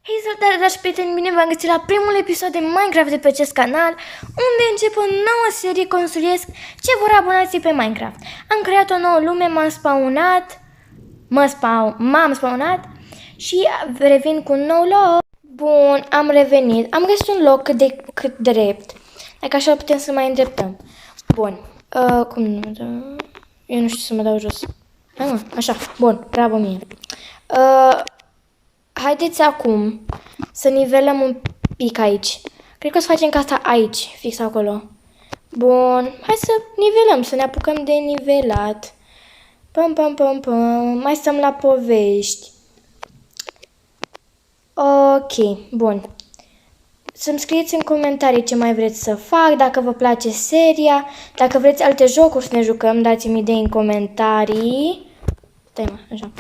Hei, salutare, dragi prieteni, bine v-am găsit la primul episod de Minecraft de pe acest canal, unde încep o nouă serie Construiesc ce vor abonații pe Minecraft. Am creat o nouă lume, m-am spawnat și revin cu un nou loc. Bun, am revenit, am găsit un loc cât drept, dacă așa putem să mai îndreptăm. Bun, eu nu știu să mă dau jos. Hai mă, așa, bun, bravo mie. Haideți acum să nivelăm un pic aici. Cred că o să facem casa aici, fix acolo. Bun, hai să nivelăm, să ne apucăm de nivelat. Mai stăm la povești. Ok, bun. Să-mi scrieți în comentarii ce mai vreți să fac, dacă vă place seria, dacă vreți alte jocuri să ne jucăm, dați-mi idei în comentarii. Stai mă, așa.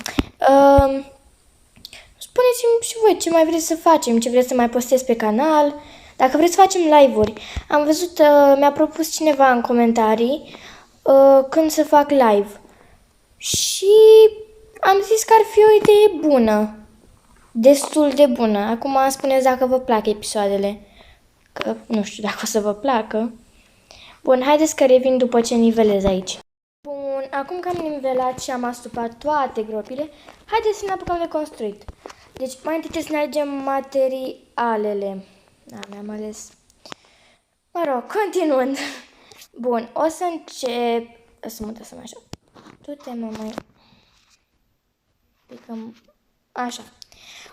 Spuneți-mi și voi ce mai vreți să facem, ce vreți să mai postez pe canal, dacă vreți să facem live-uri. Am văzut, mi-a propus cineva în comentarii când să fac live. Și am zis că ar fi o idee bună, destul de bună. Acum spuneți dacă vă plac episoadele, că nu știu dacă o să vă placă. Bun, haideți că revin după ce nivelez aici. Bun, acum că am nivelat și am astupat toate gropile, haideți să ne apucăm de construit. Deci, mai întâi trebuie să ne alegem materialele. Da, mi-am ales. Mă rog, continuând. Bun, o să încep. O să mă dăsăm așa. Du-te, mă, mai. Picăm. Așa.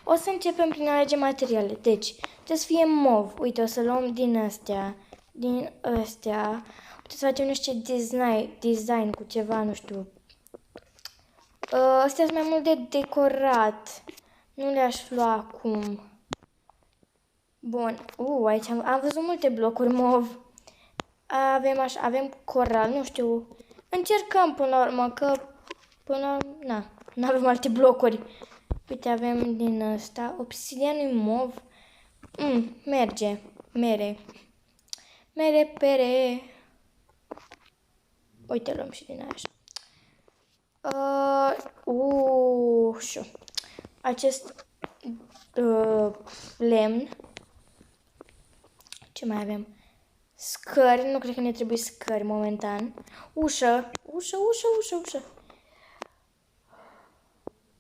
O să începem prin a alege materiale. Deci, trebuie să fie mov. Uite, o să luăm din astea. Din astea. Uite, să facem, nu știu ce design cu ceva, nu știu. Astea sunt mai mult de decorat. Nu le-aș lua acum. Bun. Aici am văzut multe blocuri mov. Avem coral, nu știu. Încercăm până la urmă, că până... Nu avem alte blocuri. Uite, avem din ăsta. Obsidianul mov. Merge. Mere, pere. Uite, luăm și din așa. Șu. Acest lemn. Ce mai avem? Scări, nu cred că ne trebuie scări momentan. Ușă.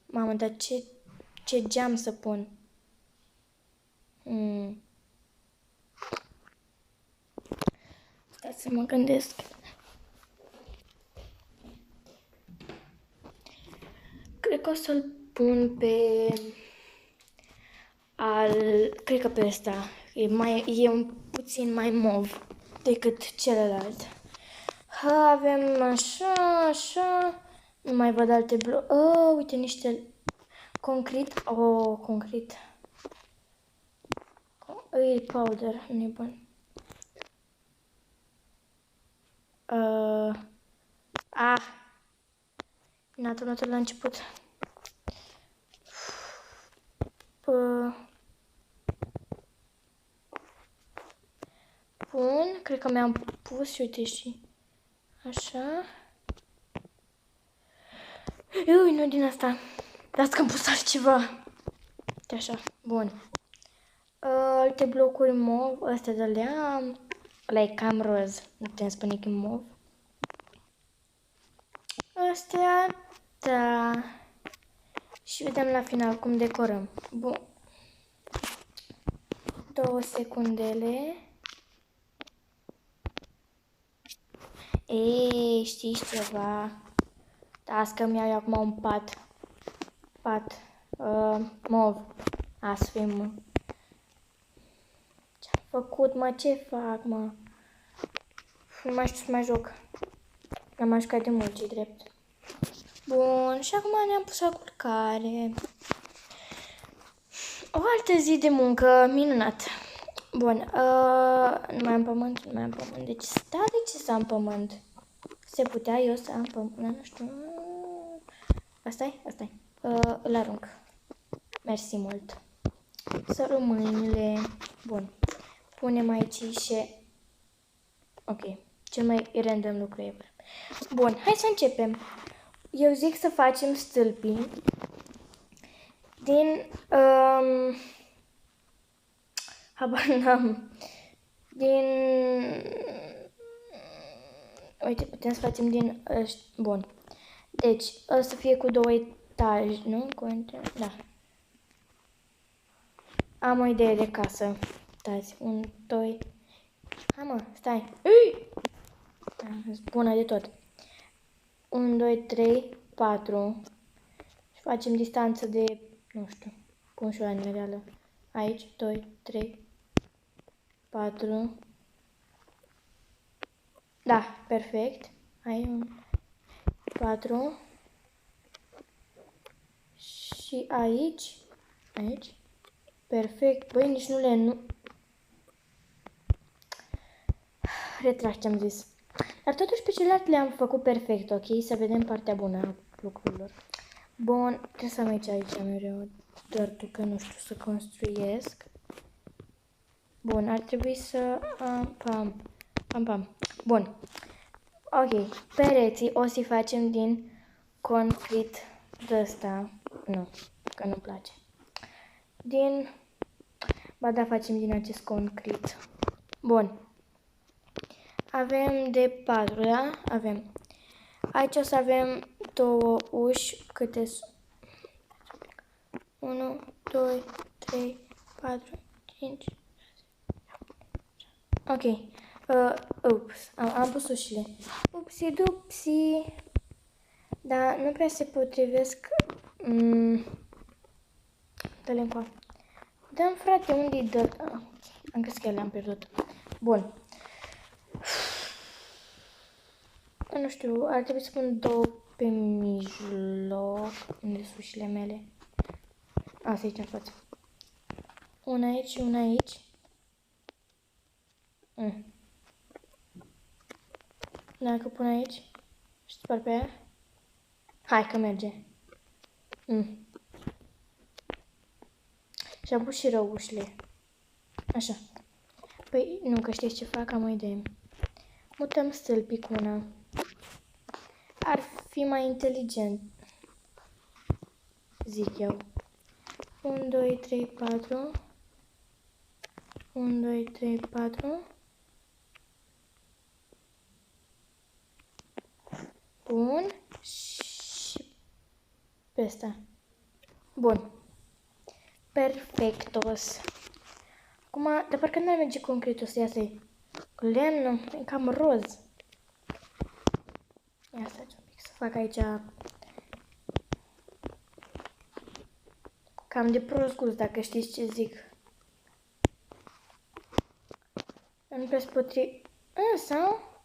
Mamă, dar ce geam să pun? Stai să mă gândesc. Cred că o să-l pun pe... Cred că pe ăsta. E un puțin mai mov decât celălalt. Avem așa. Nu mai văd alte uite, niște concret. Concret. E powder, nu e bun. N-a turnat la început. Bun, cred că mi-am pus și uite și așa. Nu din asta. Dați că am pus altceva. Uite așa, bun. Alte blocuri mov, astea de le-am. Ăla e cam roz, nu putem spune că e mov. Astea, da. Și vedem la final cum decorăm. Bun. 2 secundele. Știți ceva? Las că mi-au acum un pat mov. Să fim. Ce-am făcut, mă? Ce fac, mă? Nu mai știu să mai joc. N-am mai jucat de mult, ce drept. Bun, și acum ne-am pus la culcare. O altă zi de muncă, minunat. Bun, nu mai am pământ. Deci stai, de ce să am pământ? Se putea eu să am pământ, nu știu. Asta-i? Îl arunc. Mersi mult. Să mâinile. Bun. Punem aici și... Ok. Cel mai random lucru ever. Bun, hai să începem. Eu zic să facem stâlpii din Habar n-am. Din... Uite, putem să facem din... Bun. Deci, o să fie cu 2 etaje, nu? Da. Am o idee de casă. Stați, 1, 2... Hai mă, stai. Bună de tot. 1, 2, 3, 4. Și facem distanță de, nu știu, cum și-o la reală. Aici, 2, 3, 4. Da, perfect. Ai un 4. Și aici, perfect. Băi, nici nu retrag ce am zis. Dar totuși pe celelalte le-am făcut perfect, ok? Să vedem partea bună a lucrurilor. Bun, trebuie să am aici mereu că nu știu să construiesc. Bun, ar trebui să... Pam. Bun. Ok, pereții o să-i facem din concret de ăsta. Nu, că nu-mi place. Ba da, facem din acest concret. Bun. Avem de 4, da? Avem. Aici o să avem 2 uși, câte sunt? 1, 2, 3, 4, 5. Ok. Ups, am pus ușile. Upsi-dupsi. Dar nu prea se potrivesc. Dă-le încoa. Dă-mi, frate, unde-i dă? Am crezut că le-am pierdut. Bun. Nu știu, ar trebui să pun 2 pe mijloc. Unde sunt ușile mele? Asta aici în față. Una aici și una aici. Dacă pun aici și spar pe aia. Hai că merge. Și am pus și rău ușile. Așa. Păi, nu, că știți ce fac? Am o idee. Mutăm stâlpii cu una. Ar fi mai inteligent. Zic eu. 1, 2, 3, 4. 1, 2, 3, 4. Bun. Și pe ăsta. Bun. Perfectos. Acum, de parcă nu merge concretul să iasă lemnul. E cam roz. Ia stați un pic să fac aici cam de prost gust, dacă știți ce zic. Nu prea se potri... Sau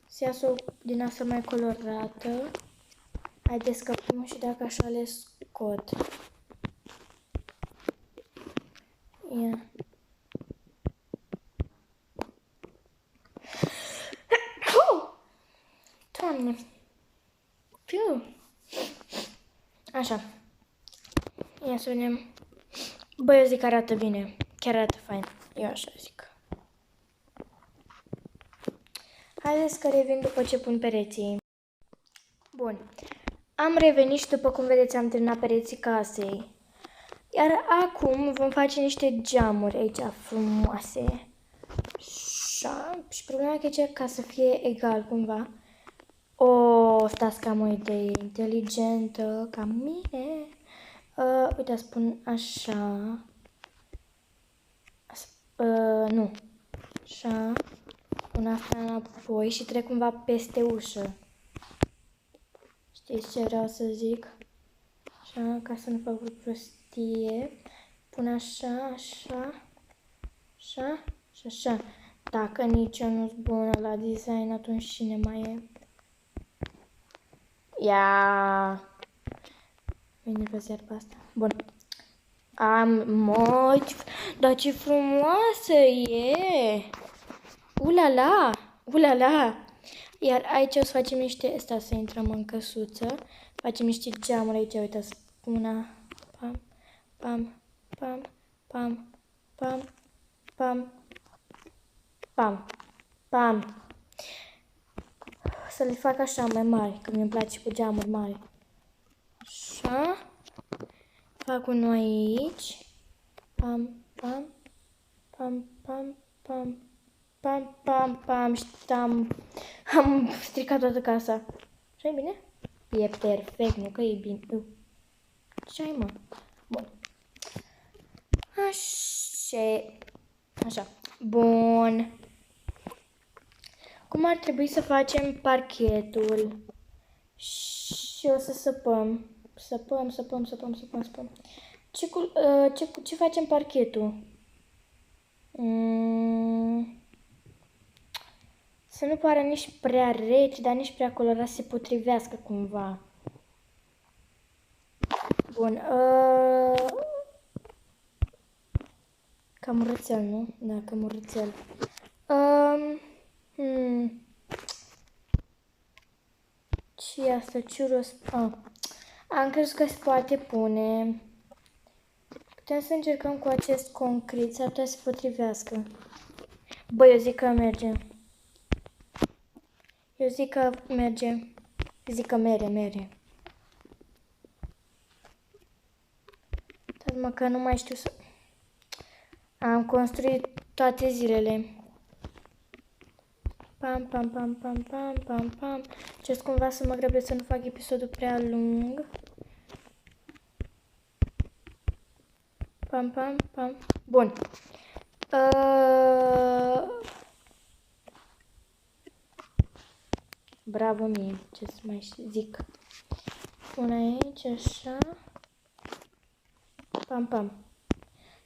să iasă din asta mai colorată. Haideți că pun și dacă așa le scot. Ia. Doamne. Piu. Așa. Ia să vedem. Băi, eu zic că arată bine. Chiar arată fain. Eu așa zic. Haideți că revin după ce pun pereții. Bun. Am revenit și după cum vedeți am terminat pereții casei. Iar acum vom face niște geamuri aici frumoase. Așa. Și problema e că aici, ca să fie egal cumva. Stați că am o idee inteligentă ca mine. Uite, spun așa. Nu. Așa. Pun asta înapoi și trec cumva peste ușă. Știți ce vreau să zic? Așa, ca să nu fac o prostie. Pun așa, așa, așa și așa. Dacă nici eu nu-s bună la design, atunci cine mai e? Ia! Vine pe seara pe asta. Bun. Dar ce frumoasă e! Ulala! Ulala! Iar aici o să facem niște... să intrăm în căsuță. Facem niște geamuri aici, uitați. Una, pam, pam, pam, pam, pam, pam, pam, pam. Să le fac așa mai mari, că mi-e place cu geamuri mari. Așa. Fac unul aici. Pam, pam. Pam, pam, pam, pam, pam, pam, am stricat toată casa. Și-ai bine? E perfect, nu că e bine. Ce-ai, mă? Bun. Așa. Bun. Cum ar trebui să facem parchetul? Și o să săpăm. Săpăm. Ce facem parchetul? Să nu pară nici prea rece, dar nici prea colorat, să se potrivească cumva. Bun. Cam urățel, nu? Da, cam urățel. Ce e asta? Churros? Am crezut că se poate pune. Putem să încercăm cu acest concret, s-ar putea să se potrivească. Băi, eu zic că merge. Eu zic că merge. Zic că mere. Dar măcar nu mai știu să... Am construit toate zilele. Pam. Cerc cumva să mă grăbesc să nu fac episodul prea lung. Pam. Bun. Bravo mie, ce să mai zic. Pun aici, așa. Pam.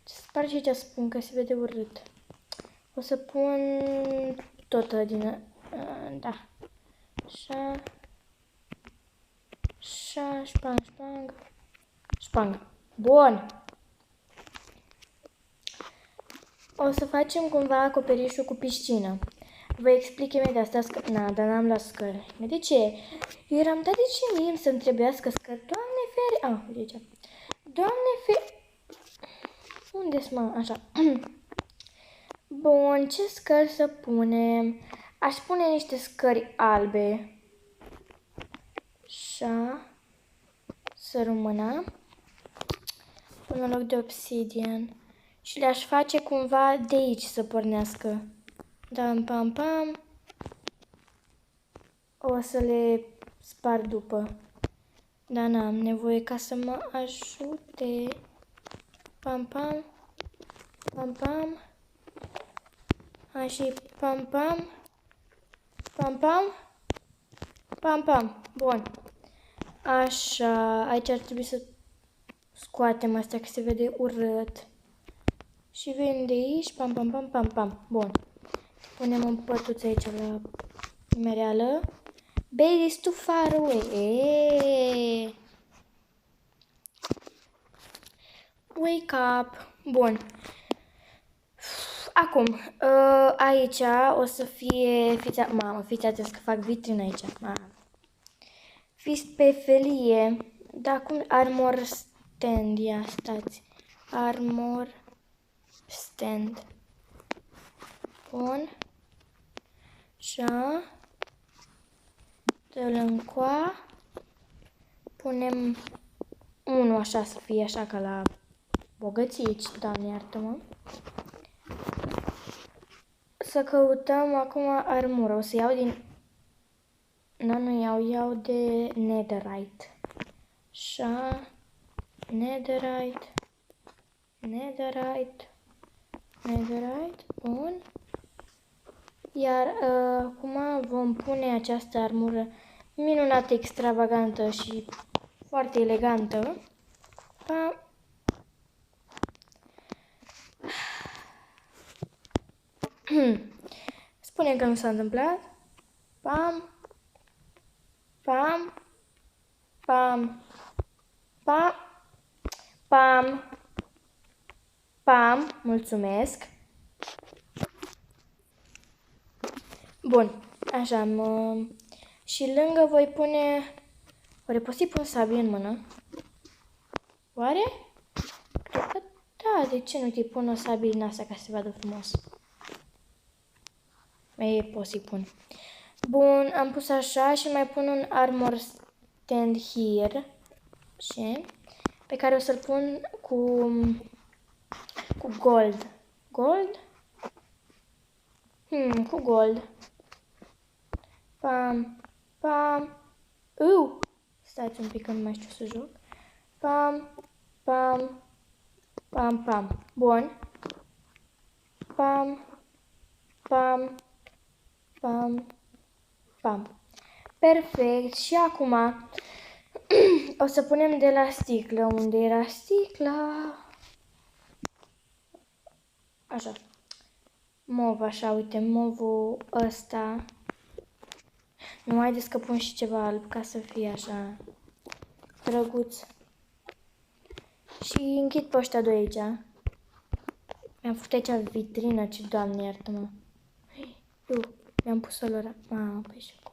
Ce să par și aici să pun, că se vede urât. O să pun tot din... Da. Așa. Șpang. Bun. O să facem cumva acoperișul cu piscină. Vă explic imediat asta. Dar n-am luat scări. De ce? Eu eram dat de ce mie să-mi trebuiască scări? Doamne feri... Deci... Doamne feri... Unde-s, mă? Așa. Bun, ce scări să punem? Aș pune niște scări albe. Așa. Să rămână. Până în loc de obsidian. Și le-aș face cumva de aici să pornească. Pam. O să le spar după. Dar n-am nevoie ca să mă ajute. Pam. Și pam. Bun. Așa, aici ar trebui să scoatem astea, că se vede urât. Și venim de aici, pam. Bun. Punem un pătuț aici la mereală. Baby, it's too far away. Wake up. Bun. Acum, aici o să fie... Fiți atenți că fac vitrină aici. Fiți pe felie. Dar cum... Armor stand. Ia, stați. Armor stand. Bun. Așa. Dă-l încoa. Punem unul așa să fie așa ca la bogățici. Doamne, iartă-mă. Să căutăm acum armură. O să iau din... Nu iau de netherite. Așa. Netherite. Bun. Iar acum vom pune această armură minunată, extravagantă și foarte elegantă. Spune că nu s-a întâmplat. Pam. Mulțumesc. Bun. Așa, și lângă voi pune... Oare pot să-i pun sabie în mână? Oare? Cred că da, de ce nu te pun o sabie din asta ca să se vadă frumos? Pot să-i pun. Bun, am pus așa și mai pun un armor stand here. Pe care o să-l pun cu gold. Gold? Cu gold. Pam, pam. Stați un pic că nu mai știu să joc. Pam, pam, pam, pam. Bun. Pam, pam, pam, pam. Perfect. Și acum o să punem de la sticlă. Unde era sticla? Așa. Mov, așa, uite, movul ăsta. Nu, haideți că pun și ceva alb ca să fie așa drăguț. Și închid pe ăștia doi aici. Mi-am făcut aici vitrină, ce doamne iartă-mă. Mi-am pus-o lor. Păi și acum.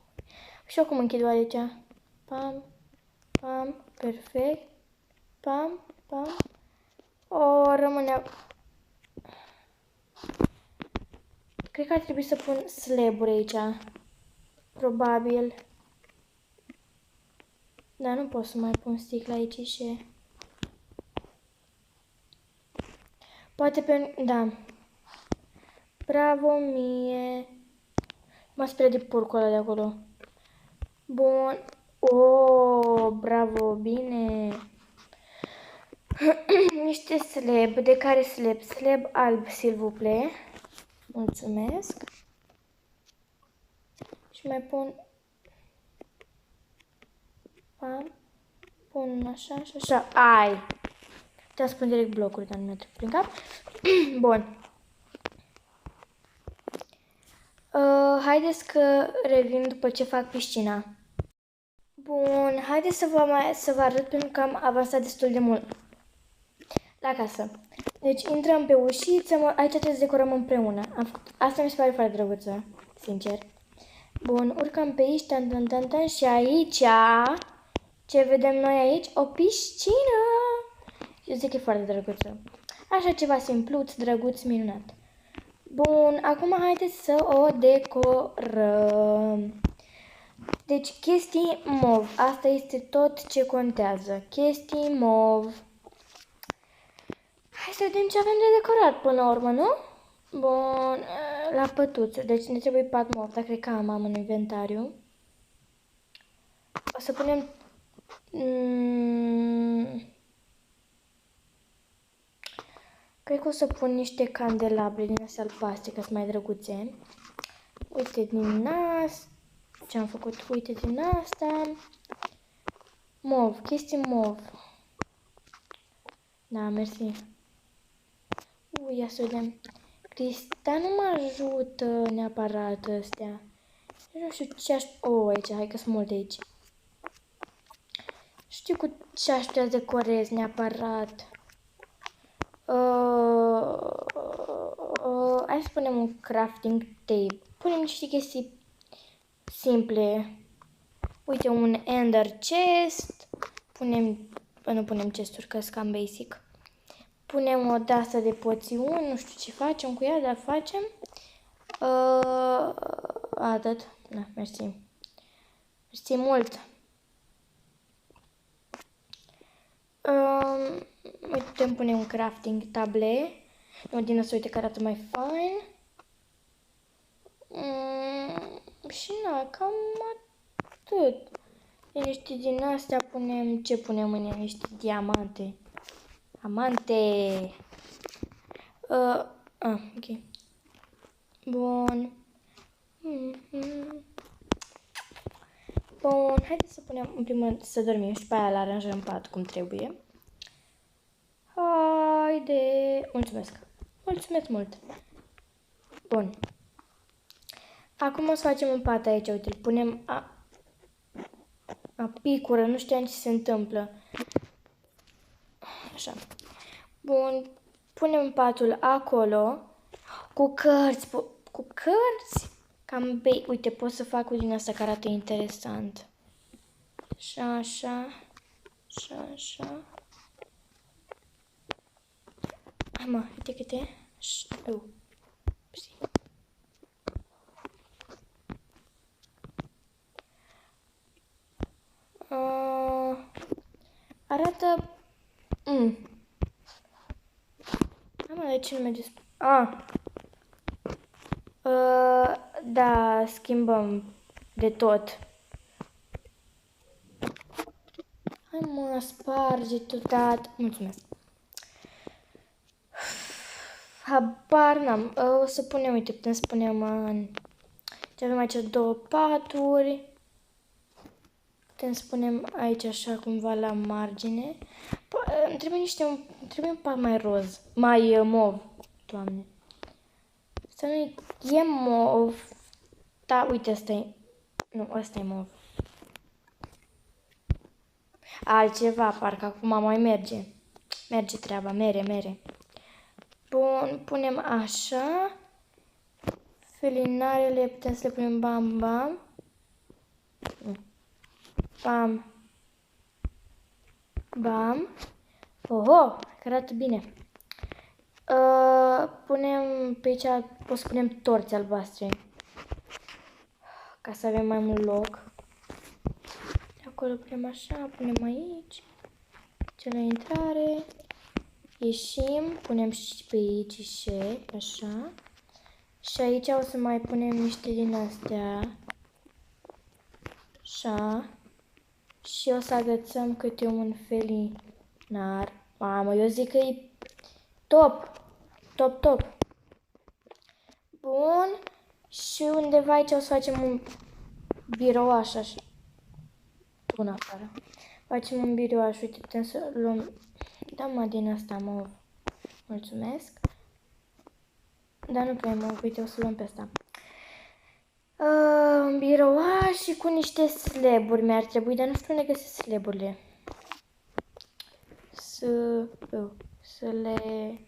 Și acum închid oare aici. Pam, pam, perfect. Pam, pam. O, rămâne... Cred că ar trebui să pun slaburi aici. Probabil. Dar nu pot să mai pun sticla aici și... Poate pe... Da. Bravo mie. Mă spre de porcul ăla de acolo. Bun. Bravo, bine. Niște slab. De care slab? Slab alb, s'il vous plaît. Mulțumesc. Și mai pun... Pam. Pun așa și așa. Ai! Te-am spun direct blocuri, dar nu mi-a trecut prin cap. Bun. Haideți că revin după ce fac piscina. Bun, haideți să vă arăt pentru că am avansat destul de mult la casă. Deci intrăm pe ușiță, aici trebuie să decorăm împreună. Asta mi se pare foarte drăguță, sincer. Bun, urcăm pe aici, și aici, ce vedem noi aici? O piscină! Eu zic că e foarte drăguță. Așa ceva simpluț, drăguț, minunat. Bun, acum haideți să o decorăm. Deci chestii mov, asta este tot ce contează. Chestii mov. Hai să vedem ce avem de decorat până la urmă, nu? Bun, la pătuță, deci ne trebuie pat mov, dar cred că am în inventariu. O să punem... Cred că o să pun niște candelabre din astea albastre, ca să mai drăguțe. Uite din asta. Ce am făcut? Uite din asta. Mov, chestii mov. Da, mersi. Ia să vedem. Cristal nu mă ajută neapărat astea. Nu știu ce aș... aici, hai că sunt multe aici. Știu cu ce aș putea decorez neapărat. Hai să punem un crafting table. Punem niște chestii simple. Uite, un ender chest. Nu punem chesturi, că sunt cam basic. Punem o dasă de poțiuni, nu știu ce facem cu ea, dar facem. Atât. Da, mersi. Mersi mult. Putem pune un crafting table. Nu din asta, uite, că arată mai fain. Și na, cam atât. Niște din astea punem... Ce punem în ea? Niște diamante. Diamante. Ok. Bun. Bun, haideți să punem în primul rând să dormim și după aia l-aranjăm pat cum trebuie. Haide! Mulțumesc! Mulțumesc mult! Bun. Acum o să facem un pat aici, uite, îl punem picură, nu știam ce se întâmplă. Așa. Bun, punem patul acolo, cu cărți, cu cărți, cam bei, uite, pot să fac din asta care arată interesant. Așa, așa, așa, așa. Hai mă, uite câte, arată... Hai mă, de ce nu merge? Da, schimbăm de tot. Hai mă, sparge tot. Mulțumesc. Habar n-am. O să punem, uite, putem să punem ce avem aici 2 paturi. Putem să punem aici așa cumva la margine. Îmi trebuie un pat mai roz, mai mov, Doamne. Asta nu e mov. Da, uite, asta e. Nu, asta e mov. Altceva, parcă acum mai merge. Merge treaba, mere. Bun, punem așa. Felinarele putem să le punem bam. Bam. Oho, că arată bine. Punem pe aici, o să punem torți albastre. Ca să avem mai mult loc. De acolo punem așa, punem aici. Ce la intrare. Ieșim, punem și pe aici și așa. Și aici o să mai punem niște din astea. Așa. Și o să agățăm câte un felinar. Mamă, eu zic că e top. Bun. Și undeva aici o să facem un birouaș așa. Pun afară. Facem un birouaș. Uite, putem să luăm... Da, mă, din asta mov. Mulțumesc. Dar nu prea mov. Uite, o să luăm pe asta. Un birouaș și cu niște slaburi mi-ar trebui, dar nu știu unde găsesc slaburile. Să le...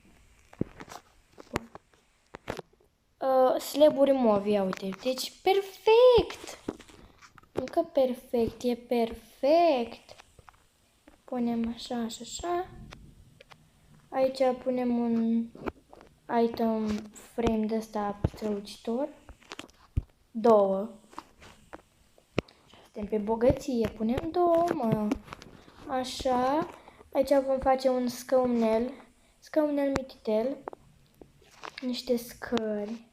slaburi mov, ia uite. Deci, perfect! Încă perfect, e perfect. Punem așa și așa. Aici punem un item frame de ăsta strălucitor. 2. Suntem pe bogăție, punem 2, mă. Așa. Aici vom face un scăunel mititel. Niște scări.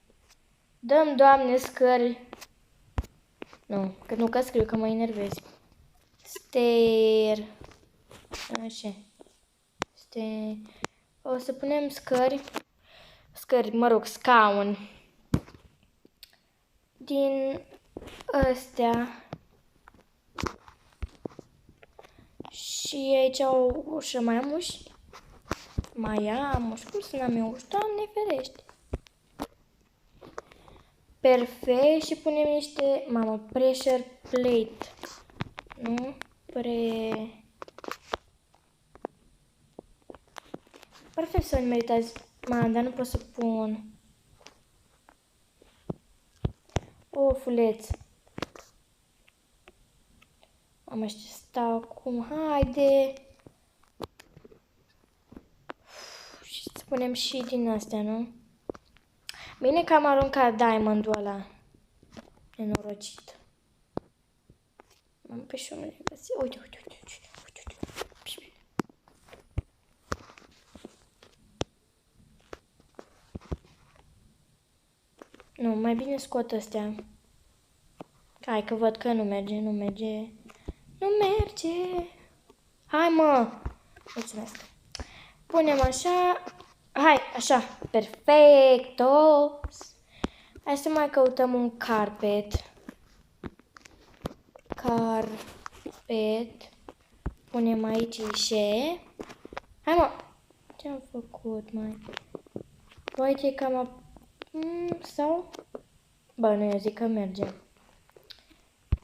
Dăm, Doamne, scări. Nu, că scriu, că mă enervezi. Stair. Așa. O să punem scări, mă rog, scaun. Din astea. Și aici o ușă mai am uși. Cum să n-am eu uși? Doamne ferește. Perfect. Și punem niște, pressure plate. Nu? Perfect să-mi meritați. Dar nu pot să pun. Fuleț. Mamă, ce stau acum. Haide. Și să punem și din astea, nu? Bine că am aruncat diamondul ăla. Nenorocit. Am pe și unul găsit. Uite. Nu, mai bine scot astea. Hai că văd că nu merge. Hai, mă! Mulțumesc. Punem așa. Hai, așa. Perfecto. Hai să mai căutăm un carpet. Punem aici și... Hai, mă! Ce-am făcut, mai? Uite cam... Sau? Bă, nu, eu zic că merge.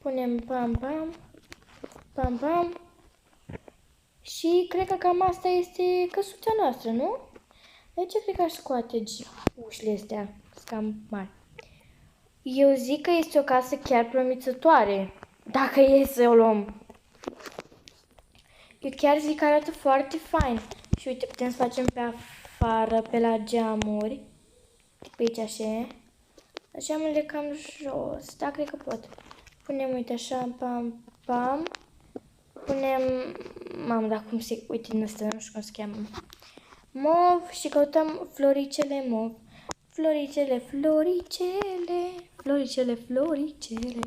Punem pam. Și cred că cam asta este căsuța noastră, nu? Aici cred că aș scoate ușile astea, cam mari. Eu zic că este o casă chiar promițătoare, dacă e să o luăm. Eu chiar zic că arată foarte fain. Și uite, putem să facem pe afară, pe la geamuri. Pe aici așa. Geamurile cam jos, da, cred că pot. Punem, uite, așa, pam. Punem, dar cum se, uite din asta, nu știu cum se cheamă. Mov și căutăm floricele mov. Floricele, floricele, floricele, floricele.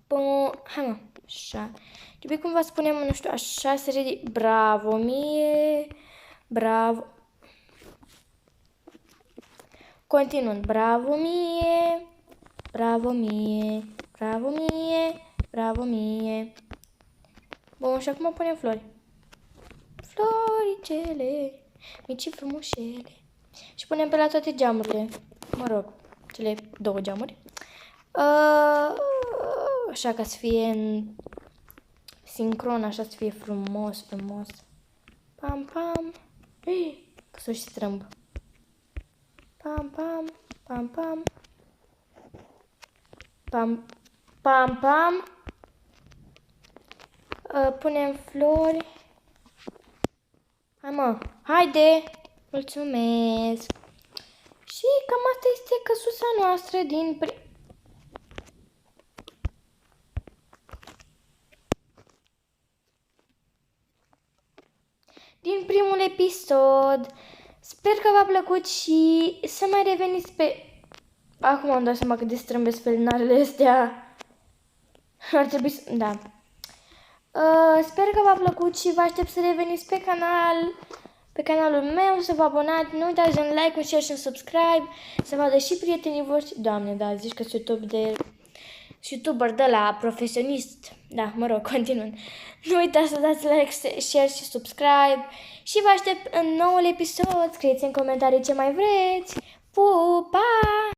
Bun, hai mă, așa. Trebuie cumva să spunem, nu știu, așa se ridică. Bravo mie, bravo. Continuând, bravo mie, bravo mie, bravo mie, bravo mie. Bun, și acum punem flori. Floricele, mici frumușele. Și punem pe la toate geamurile. Mă rog, cele 2 geamuri. Așa ca să fie în sincron, așa să fie frumos, frumos. Pam, pam. Că s-o și strâmb. Pam, pam, pam, pam. Pam, pam, pam. Punem flori. Hai mă, haide! Mulțumesc! Și cam asta este căsuța noastră din primul episod. Sper că v-a plăcut și să mai reveniți pe... Acum îmi dau seama cât de strâmbesc felinarele astea. Ar trebui să... Da. Sper că v-a plăcut și vă aștept să reveniți pe canalul meu, să vă abonați, nu uitați un like, un share și un subscribe, să vadă și prietenii voștri. Doamne, da, zici că sunt YouTuber de la profesionist. Da, mă rog, continuând. Nu uitați să dați like, share și subscribe și vă aștept în noul episod. Scrieți în comentarii ce mai vreți. Pupa!